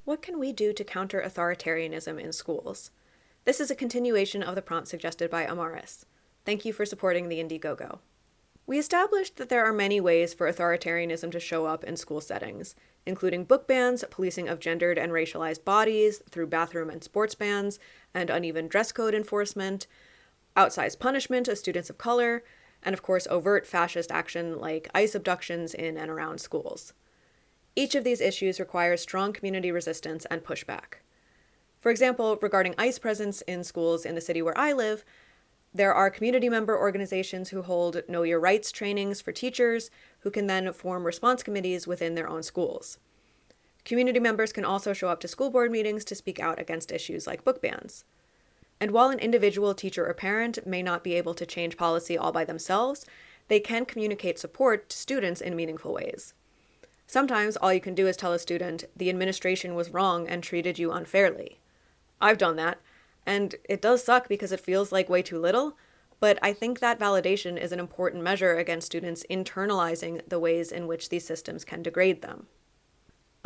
What can we do to counter authoritarianism in schools? This is a continuation of the prompt suggested by Amaris. Thank you for supporting the Indiegogo. We established that there are many ways for authoritarianism to show up in school settings, including book bans, policing of gendered and racialized bodies through bathroom and sports bans, and uneven dress code enforcement, outsized punishment of students of color, and of course overt fascist action like ICE abductions in and around schools. Each of these issues requires strong community resistance and pushback. For example, regarding ICE presence in schools in the city where I live, there are community member organizations who hold Know Your Rights trainings for teachers who can then form response committees within their own schools. Community members can also show up to school board meetings to speak out against issues like book bans. And while an individual teacher or parent may not be able to change policy all by themselves, they can communicate support to students in meaningful ways. Sometimes all you can do is tell a student, the administration was wrong and treated you unfairly. I've done that, and it does suck because it feels like way too little, but I think that validation is an important measure against students internalizing the ways in which these systems can degrade them.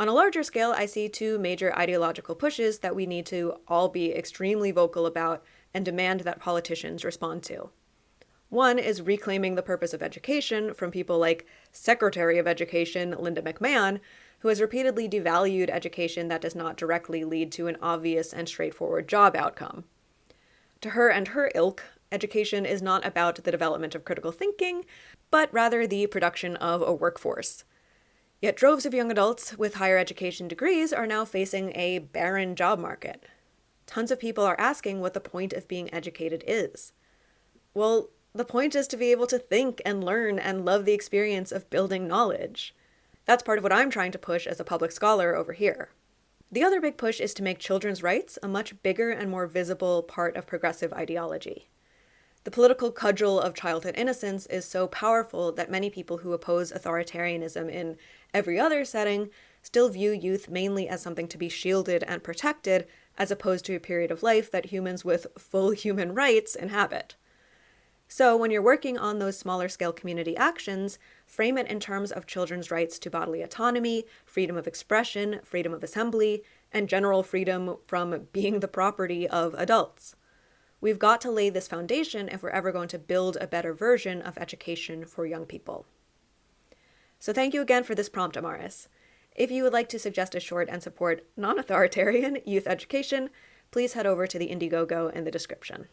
On a larger scale, I see two major ideological pushes that we need to all be extremely vocal about and demand that politicians respond to. One is reclaiming the purpose of education from people like Secretary of Education Linda McMahon, who has repeatedly devalued education that does not directly lead to an obvious and straightforward job outcome. To her and her ilk, education is not about the development of critical thinking, but rather the production of a workforce. Yet droves of young adults with higher education degrees are now facing a barren job market. Tons of people are asking what the point of being educated is. Well, the point is to be able to think and learn and love the experience of building knowledge. That's part of what I'm trying to push as a public scholar over here. The other big push is to make children's rights a much bigger and more visible part of progressive ideology. The political cudgel of childhood innocence is so powerful that many people who oppose authoritarianism in every other setting still view youth mainly as something to be shielded and protected, as opposed to a period of life that humans with full human rights inhabit. So when you're working on those smaller scale community actions, frame it in terms of children's rights to bodily autonomy, freedom of expression, freedom of assembly, and general freedom from being the property of adults. We've got to lay this foundation if we're ever going to build a better version of education for young people. So thank you again for this prompt, Amaris. If you would like to suggest a short and support non-authoritarian youth education, please head over to the Indiegogo in the description.